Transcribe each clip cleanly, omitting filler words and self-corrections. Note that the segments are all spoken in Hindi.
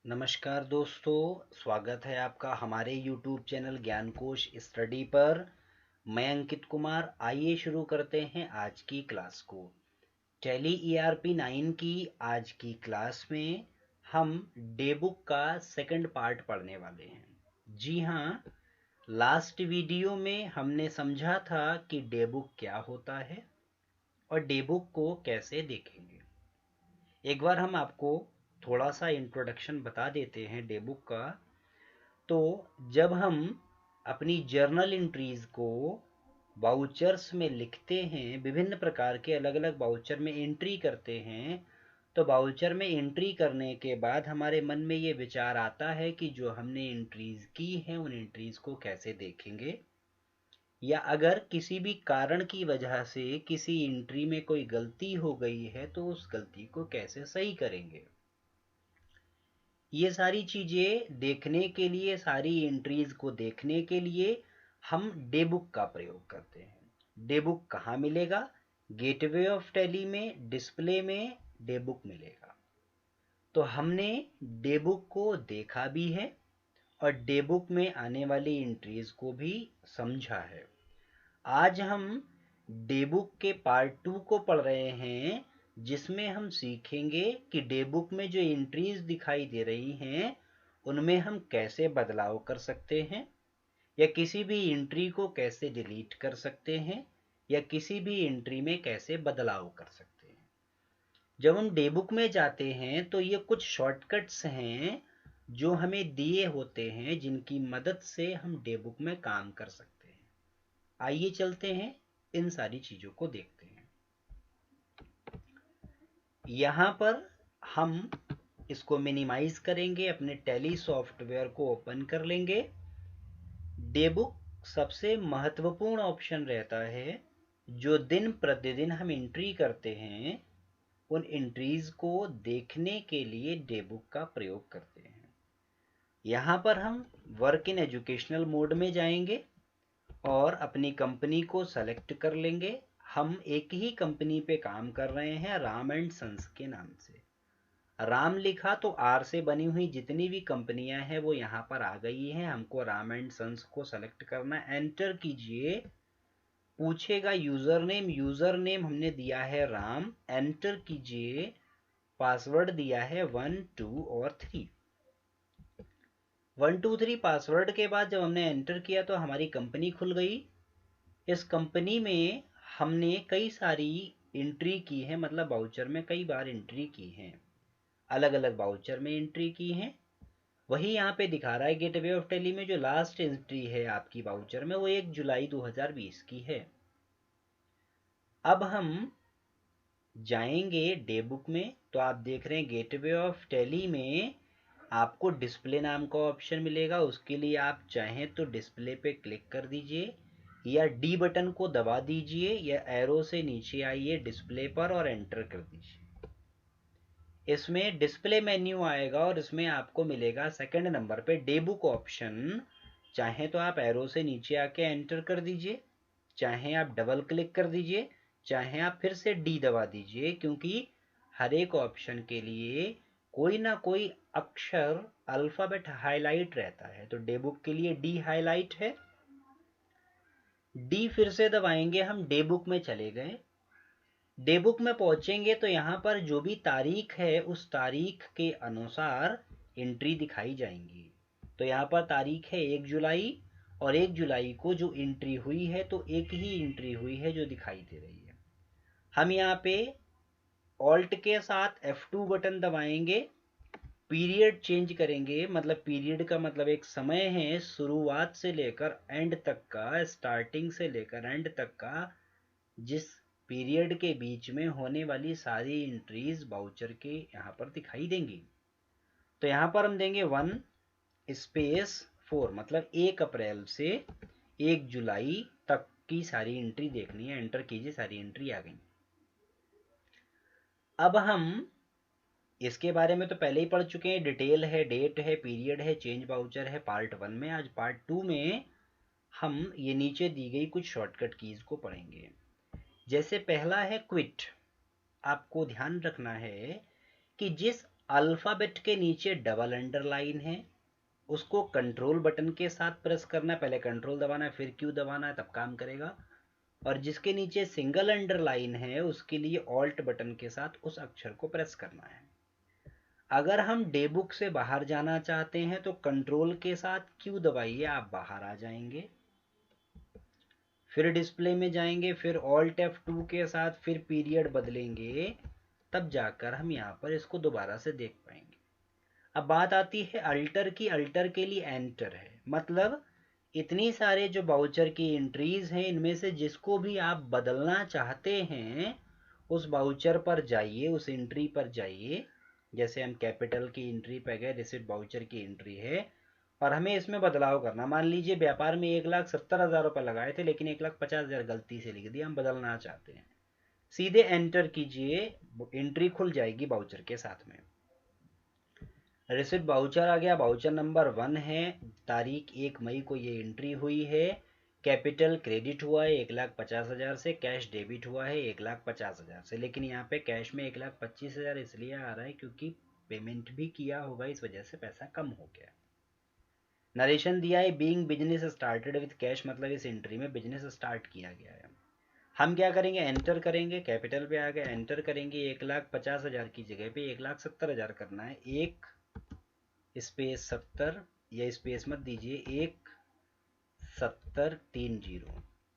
नमस्कार दोस्तों, स्वागत है आपका हमारे YouTube चैनल ज्ञानकोश स्टडी पर। मैं अंकित कुमार। आइए शुरू करते हैं आज की क्लास को। टैली ERP 9 की आज की क्लास में हम डे बुक का सेकंड पार्ट पढ़ने वाले हैं। जी हाँ, लास्ट वीडियो में हमने समझा था कि डे बुक क्या होता है और डे बुक को कैसे देखेंगे। एक बार हम आपको थोड़ा सा इंट्रोडक्शन बता देते हैं डे बुक का। तो जब हम अपनी जर्नल एंट्रीज को वाउचर्स में लिखते हैं, विभिन्न प्रकार के अलग अलग वाउचर में एंट्री करते हैं, तो वाउचर में एंट्री करने के बाद हमारे मन में ये विचार आता है कि जो हमने एंट्रीज की हैं उन एंट्रीज को कैसे देखेंगे, या अगर किसी भी कारण की वजह से किसी एंट्री में कोई गलती हो गई है तो उस गलती को कैसे सही करेंगे। ये सारी चीज़ें देखने के लिए, सारी एंट्रीज को देखने के लिए हम डे बुक का प्रयोग करते हैं। डे बुक कहाँ मिलेगा? गेटवे ऑफ टैली में डिस्प्ले में डे बुक मिलेगा। तो हमने डे बुक को देखा भी है और डे बुक में आने वाली एंट्रीज को भी समझा है। आज हम डे बुक के पार्ट 2 को पढ़ रहे हैं, जिसमें हम सीखेंगे कि डे बुक में जो एंट्रीज दिखाई दे रही हैं उनमें हम कैसे बदलाव कर सकते हैं, या किसी भी एंट्री को कैसे डिलीट कर सकते हैं, या किसी भी एंट्री में कैसे बदलाव कर सकते हैं। जब हम डे बुक में जाते हैं तो ये कुछ शॉर्टकट्स हैं जो हमें दिए होते हैं, जिनकी मदद से हम डे बुक में काम कर सकते हैं। आइए चलते हैं, इन सारी चीज़ों को देखते हैं। यहाँ पर हम इसको मिनिमाइज करेंगे, अपने टैली सॉफ्टवेयर को ओपन कर लेंगे। डे बुक सबसे महत्वपूर्ण ऑप्शन रहता है। जो दिन प्रतिदिन हम एंट्री करते हैं उन एंट्रीज को देखने के लिए डे बुक का प्रयोग करते हैं। यहाँ पर हम वर्क इन एजुकेशनल मोड में जाएंगे और अपनी कंपनी को सेलेक्ट कर लेंगे। हम एक ही कंपनी पे काम कर रहे हैं, राम एंड सन्स के नाम से। राम लिखा तो आर से बनी हुई जितनी भी कंपनियां हैं वो यहाँ पर आ गई हैं। हमको राम एंड सन्स को सेलेक्ट करना, एंटर कीजिए। पूछेगा यूजर नेम हमने दिया है राम, एंटर कीजिए। पासवर्ड दिया है 1 2 और 3। 1 2 3 पासवर्ड के बाद जब हमने एंटर किया तो हमारी कंपनी खुल गई। इस कंपनी में हमने कई सारी एंट्री की है, मतलब वाउचर में कई बार एंट्री की है, अलग अलग वाउचर में एंट्री की है। वही यहाँ पे दिखा रहा है गेटवे ऑफ टैली में जो लास्ट एंट्री है आपकी वाउचर में वो 1 जुलाई 2020 की है। अब हम जाएंगे डे बुक में, तो आप देख रहे हैं गेटवे ऑफ टैली में आपको डिस्प्ले नाम का ऑप्शन मिलेगा। उसके लिए आप चाहें तो डिस्प्ले पे क्लिक कर दीजिए या डी बटन को दबा दीजिए, या एरो से नीचे आइए डिस्प्ले पर और एंटर कर दीजिए। इसमें डिस्प्ले मेन्यू आएगा और इसमें आपको मिलेगा सेकंड नंबर पे डे बुक ऑप्शन। चाहे तो आप एरो से नीचे आके एंटर कर दीजिए, चाहे आप डबल क्लिक कर दीजिए, चाहे आप फिर से डी दबा दीजिए, क्योंकि हर एक ऑप्शन के लिए कोई ना कोई अक्षर अल्फाबेट हाईलाइट रहता है। तो डे बुक के लिए डी हाईलाइट है। डी फिर से दबाएंगे, हम डे बुक में चले गए। डे बुक में पहुंचेंगे तो यहाँ पर जो भी तारीख है उस तारीख के अनुसार एंट्री दिखाई जाएंगी। तो यहाँ पर तारीख है 1 जुलाई, और 1 जुलाई को जो एंट्री हुई है तो एक ही एंट्री हुई है जो दिखाई दे रही है। हम यहाँ पे ऑल्ट के साथ F2 बटन दबाएंगे, पीरियड चेंज करेंगे। मतलब पीरियड का मतलब एक समय है, शुरुआत से लेकर एंड तक का, स्टार्टिंग से लेकर एंड तक का, जिस पीरियड के बीच में होने वाली सारी एंट्रीज वाउचर के यहाँ पर दिखाई देंगी। तो यहाँ पर हम देंगे 1 स्पेस 4, मतलब 1 अप्रैल से 1 जुलाई तक की सारी एंट्री देखनी है। एंटर कीजिए, सारी एंट्री आ गई। अब हम इसके बारे में तो पहले ही पढ़ चुके हैं। डिटेल है, डेट है, पीरियड है, चेंज वाउचर है पार्ट 1 में। आज पार्ट 2 में हम ये नीचे दी गई कुछ शॉर्टकट कीज को पढ़ेंगे। जैसे पहला है क्विट। आपको ध्यान रखना है कि जिस अल्फ़ाबेट के नीचे डबल अंडरलाइन है, उसको कंट्रोल बटन के साथ प्रेस करना है, पहले कंट्रोल दबाना है फिर क्यू दबाना है, तब काम करेगा। और जिसके नीचे सिंगल अंडरलाइन है उसके लिए ऑल्ट बटन के साथ उस अक्षर को प्रेस करना है। अगर हम डे बुक से बाहर जाना चाहते हैं तो कंट्रोल के साथ क्यू दबाइए, आप बाहर आ जाएंगे। फिर डिस्प्ले में जाएंगे, फिर ऑल्ट F2 के साथ फिर पीरियड बदलेंगे, तब जाकर हम यहाँ पर इसको दोबारा से देख पाएंगे। अब बात आती है अल्टर की। अल्टर के लिए एंटर है, मतलब इतनी सारे जो बाउचर की एंट्रीज हैं इनमें से जिसको भी आप बदलना चाहते हैं उस बाउचर पर जाइए, उस एंट्री पर जाइए। जैसे हम कैपिटल की एंट्री पे गए, रिसिट बाउचर की एंट्री है और हमें इसमें बदलाव करना। मान लीजिए व्यापार में 1,70,000 रुपये लगाए थे लेकिन 1,50,000 गलती से लिख दिया, हम बदलना चाहते हैं। सीधे एंटर कीजिए, एंट्री खुल जाएगी बाउचर के साथ में। रिसिट बाउचर आ गया, बाउचर नंबर 1 है, तारीख 1 मई को ये एंट्री हुई है। कैपिटल क्रेडिट हुआ है 1,50,000 से, कैश डेबिट हुआ है 1,50,000 से, लेकिन यहाँ पे कैश में 1,25,000 इसलिए आ रहा है क्योंकि पेमेंट भी किया होगा, इस वजह से पैसा कम हो गया। नरेशन दिया है being business started with cash, मतलब इस एंट्री में बिजनेस स्टार्ट किया गया है। हम क्या करेंगे, एंटर करेंगे, कैपिटल पे आ गया, एंटर करेंगे, 1,50,000 की जगह पे 1,70,000 करना है। 1 स्पेस 70, या स्पेस मत दीजिए, 1,70,30,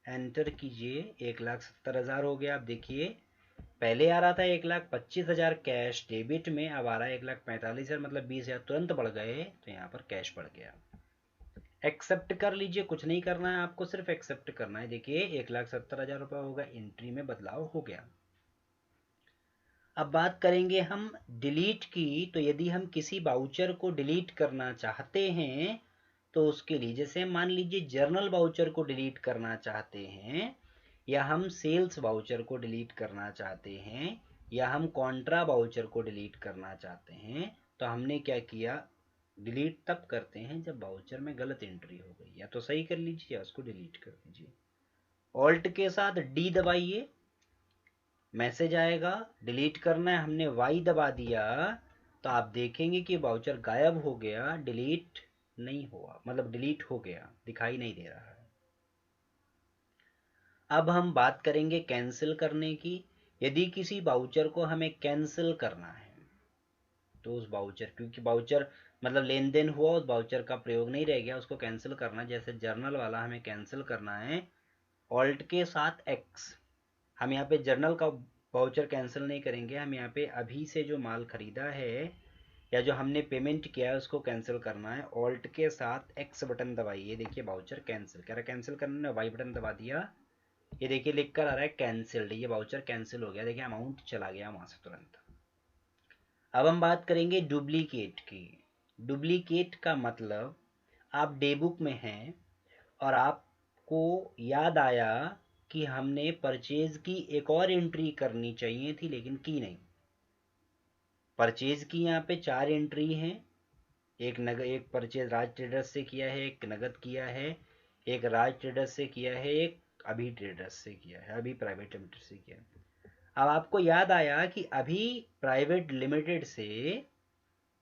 एंटर कीजिए, 1,70,000 हो गया। आप देखिए पहले आ रहा था 1,25,000 कैश डेबिट में, अब आ रहा है 1,45,000, मतलब 20,000 तुरंत बढ़ गए, तो यहाँ पर कैश बढ़ गया। एक्सेप्ट कर लीजिए, कुछ नहीं करना है आपको, सिर्फ एक्सेप्ट करना है। देखिए 1,70,000 रुपये होगा, एंट्री में बदलाव हो गया। अब बात करेंगे हम डिलीट की। तो यदि हम किसी बाउचर को डिलीट करना चाहते हैं तो उसके लिए, जैसे मान लीजिए जर्नल बाउचर को डिलीट करना चाहते हैं, या हम सेल्स बाउचर को डिलीट करना चाहते हैं, या हम कॉन्ट्रा बाउचर को डिलीट करना चाहते हैं, तो हमने क्या किया, डिलीट तब करते हैं जब बाउचर में गलत एंट्री हो गई, या तो सही कर लीजिए या उसको डिलीट कर दीजिए। ऑल्ट के साथ डी दबाइए, मैसेज आएगा, डिलीट करना है, हमने वाई दबा दिया तो आप देखेंगे कि बाउचर गायब हो गया, डिलीट नहीं हुआ, मतलब डिलीट हो गया, दिखाई नहीं दे रहा है। अब हम बात करेंगे कैंसिल करने की। यदि किसी बाउचर को हमें कैंसिल करना है तो उस बाउचर, क्योंकि बाउचर मतलब लेन देन हुआ, उस बाउचर का प्रयोग नहीं रह गया, उसको कैंसिल करना। जैसे जर्नल वाला हमें कैंसिल करना है, ऑल्ट के साथ एक्स। हम यहाँ पे जर्नल का बाउचर कैंसिल नहीं करेंगे, हम यहाँ पे अभी से जो माल खरीदा है या जो हमने पेमेंट किया है उसको कैंसिल करना है। ऑल्ट के साथ एक्स बटन दबाइए, देखिए बाउचर कैंसिल कह रहा है, कैंसिल करना है, वाई बटन दबा दिया, ये देखिए लिख कर आ रहा है कैंसिल्ड, ये बाउचर कैंसिल हो गया, देखिए अमाउंट चला गया वहां से तुरंत। अब हम बात करेंगे डुप्लीकेट की। डुप्लीकेट का मतलब, आप डे बुक में हैं और आपको याद आया कि हमने परचेज की एक और एंट्री करनी चाहिए थी लेकिन की नहीं। परचेज की यहाँ पे 4 एंट्री हैं, एक परचेज राज ट्रेडर्स से किया है, एक नगद किया है, एक राज ट्रेडर्स से किया है, एक अभी ट्रेडर्स से किया है, अभी प्राइवेट लिमिटेड से किया है। अब आपको याद आया कि अभी प्राइवेट लिमिटेड से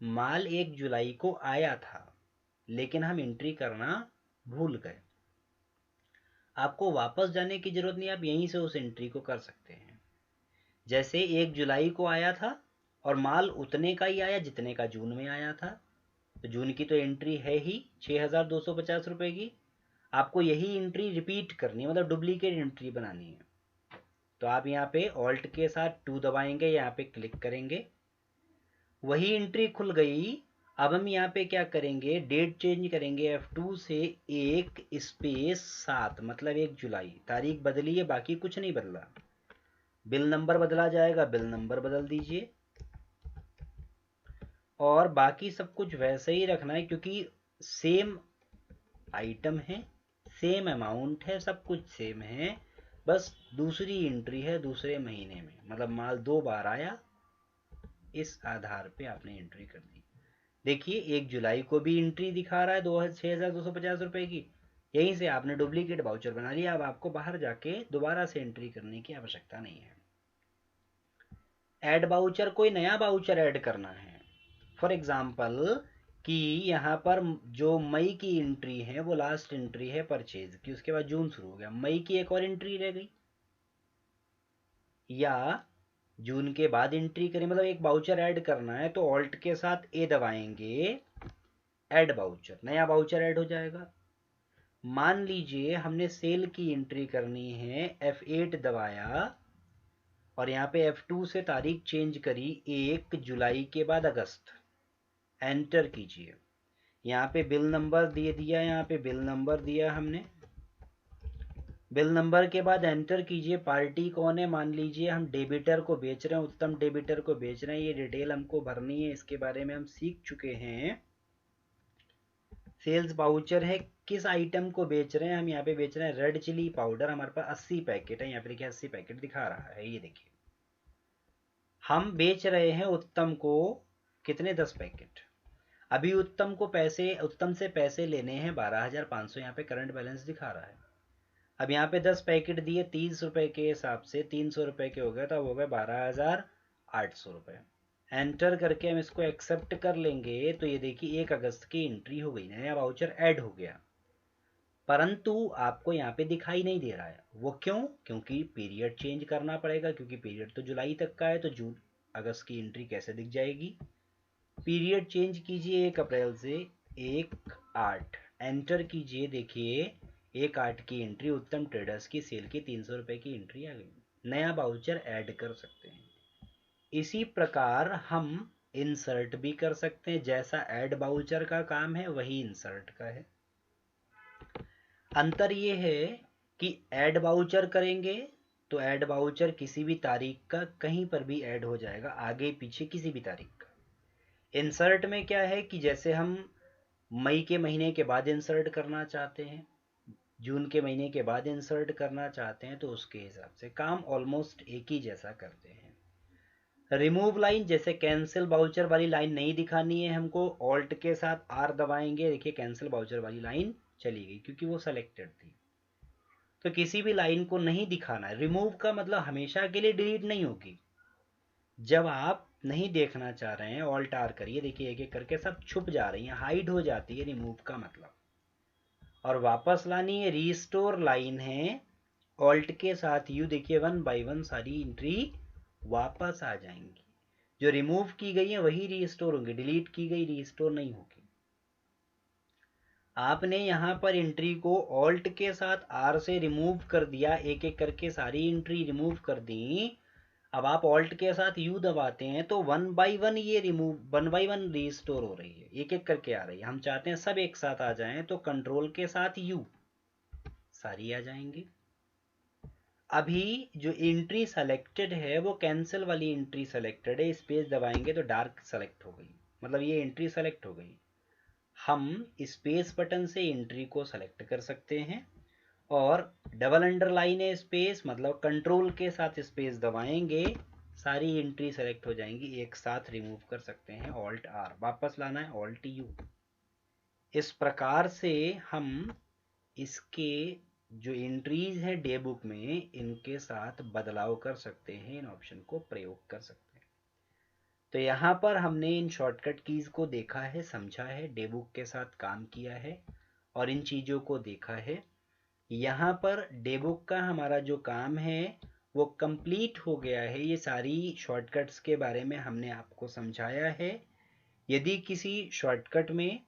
माल 1 जुलाई को आया था लेकिन हम एंट्री करना भूल गए। आपको वापस जाने की जरूरत नहीं, आप यहीं से उस एंट्री को कर सकते हैं। जैसे 1 जुलाई को आया था और माल उतने का ही आया जितने का जून में आया था, तो जून की तो एंट्री है ही 6,250 रुपये की, आपको यही एंट्री रिपीट करनी है, मतलब डुप्लीकेट एंट्री बनानी है। तो आप यहाँ पे ऑल्ट के साथ 2 दबाएंगे, यहाँ पे क्लिक करेंगे, वही एंट्री खुल गई। अब हम यहाँ पे क्या करेंगे, डेट चेंज करेंगे, F2 से 1 स्पेस 7, मतलब 1 जुलाई, तारीख बदली है, बाकी कुछ नहीं बदला। बिल नंबर बदला जाएगा, बिल नंबर बदल दीजिए, और बाकी सब कुछ वैसे ही रखना है क्योंकि सेम आइटम है, सेम अमाउंट है, सब कुछ सेम है, बस दूसरी एंट्री है दूसरे महीने में, मतलब माल 2 बार आया, इस आधार पे आपने एंट्री कर दी। देखिए 1 जुलाई को भी एंट्री दिखा रहा है 6,250 रुपये की, यहीं से आपने डुप्लीकेट बाउचर बना लिया। अब आपको बाहर जाके दोबारा से एंट्री करने की आवश्यकता नहीं है। ऐड बाउचर, कोई नया बाउचर ऐड करना है फॉर एग्जाम्पल कि यहाँ पर जो मई की एंट्री है वो लास्ट एंट्री है परचेज की, उसके बाद जून शुरू हो गया, मई की एक और एंट्री रह गई, या जून के बाद एंट्री करें, मतलब एक बाउचर ऐड करना है तो ऑल्ट के साथ ए दबाएंगे, ऐड बाउचर, नया बाउचर ऐड हो जाएगा। मान लीजिए हमने सेल की एंट्री करनी है, F8 दबाया और यहाँ पे F2 से तारीख चेंज करी 1 जुलाई के बाद अगस्त, एंटर कीजिए। यहाँ पे बिल नंबर दे दिया, यहाँ पे बिल नंबर दिया हमने, बिल नंबर के बाद एंटर कीजिए, पार्टी कौन है, मान लीजिए हम डेबिटर को बेच रहे हैं, उत्तम डेबिटर को बेच रहे हैं, ये डिटेल हमको भरनी है, इसके बारे में हम सीख चुके हैं। सेल्स बाउचर है, किस आइटम को बेच रहे हैं, हम यहाँ पे बेच रहे हैं रेड चिली पाउडर, हमारे पास 80 पैकेट है, यहाँ पे देखिए 80 पैकेट दिखा रहा है, ये देखिए हम बेच रहे हैं उत्तम को कितने, 10 पैकेट। अभी उत्तम से पैसे लेने हैं 12,500, यहाँ पे करंट बैलेंस दिखा रहा है। अब यहाँ पे 10 पैकेट दिए 30 रुपए के हिसाब से, 300 रुपए के हो गए, तो अब हो गए 12,800 रुपए। एंटर करके हम इसको एक्सेप्ट कर लेंगे तो ये देखिए 1 अगस्त की एंट्री हो गई, नया वाउचर ऐड हो गया, परंतु आपको यहाँ पे दिखाई नहीं दे रहा है। वो क्यों? क्योंकि पीरियड चेंज करना पड़ेगा, क्योंकि पीरियड तो जुलाई तक का है, तो जून अगस्त की एंट्री कैसे दिख जाएगी। पीरियड चेंज कीजिए 1 अप्रैल से 1/8, एंटर कीजिए, देखिए 1/8 की एंट्री उत्तम ट्रेडर्स की सेल की 300 रुपए की एंट्री आ गई, नया बाउचर ऐड कर सकते हैं। इसी प्रकार हम इंसर्ट भी कर सकते हैं, जैसा ऐड बाउचर का काम है वही इंसर्ट का है। अंतर ये है कि ऐड बाउचर करेंगे तो ऐड बाउचर किसी भी तारीख का कहीं पर भी ऐड हो जाएगा, आगे पीछे किसी भी तारीख का। इंसर्ट में क्या है कि जैसे हम मई के महीने के बाद इंसर्ट करना चाहते हैं, जून के महीने के बाद इंसर्ट करना चाहते हैं, तो उसके हिसाब से काम ऑलमोस्ट एक ही जैसा करते हैं। रिमूव लाइन, जैसे कैंसिल बाउचर वाली लाइन नहीं दिखानी है हमको, ऑल्ट के साथ आर दबाएंगे, देखिए कैंसिल बाउचर वाली लाइन चली गई क्योंकि वो सेलेक्टेड थी। तो किसी भी लाइन को नहीं दिखाना है। रिमूव का मतलब हमेशा के लिए डिलीट नहीं होगी, जब आप नहीं देखना चाह रहे हैं ऑल्ट आर करिए, देखिए एक एक करके सब छुप जा रही हैं, हाइड हो जाती है रिमूव का मतलब। और वापस लानी है, रीस्टोर लाइन है, ऑल्ट के साथ यू, देखिए 1 बाय 1 सारी एंट्री वापस आ जाएंगी, जो रिमूव की गई है वही रीस्टोर होंगी, डिलीट की गई रीस्टोर नहीं होगी। आपने यहाँ पर एंट्री को ऑल्ट के साथ आर से रिमूव कर दिया, एक एक करके सारी एंट्री रिमूव कर दी। अब आप ऑल्ट के साथ यू दबाते हैं तो 1 बाय 1 ये रिमूव, 1 बाय 1 रीस्टोर हो रही है, एक एक करके आ रही है। हम चाहते हैं सब एक साथ आ जाएं, तो कंट्रोल के साथ यू सारी आ जाएंगी। अभी जो एंट्री सेलेक्टेड है वो कैंसिल वाली एंट्री सेलेक्टेड है, स्पेस दबाएंगे तो डार्क सेलेक्ट हो गई, मतलब ये एंट्री सेलेक्ट हो गई। हम स्पेस बटन से एंट्री को सेलेक्ट कर सकते हैं, और डबल अंडरलाइन है स्पेस, मतलब कंट्रोल के साथ स्पेस दबाएंगे सारी एंट्री सेलेक्ट हो जाएंगी, एक साथ रिमूव कर सकते हैं, ऑल्ट आर, वापस लाना है ऑल्ट यू। इस प्रकार से हम इसके जो एंट्रीज है डे बुक में, इनके साथ बदलाव कर सकते हैं, इन ऑप्शन को प्रयोग कर सकते हैं। तो यहाँ पर हमने इन शॉर्टकट कीज को देखा है, समझा है, डे बुक के साथ काम किया है और इन चीज़ों को देखा है। यहाँ पर डे बुक का हमारा जो काम है वो कंप्लीट हो गया है, ये सारी शॉर्टकट्स के बारे में हमने आपको समझाया है। यदि किसी शॉर्टकट में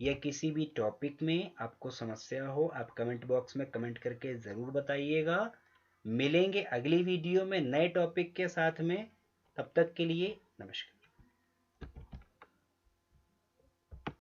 या किसी भी टॉपिक में आपको समस्या हो, आप कमेंट बॉक्स में कमेंट करके ज़रूर बताइएगा। मिलेंगे अगली वीडियो में नए टॉपिक के साथ में, तब तक के लिए नमस्कार।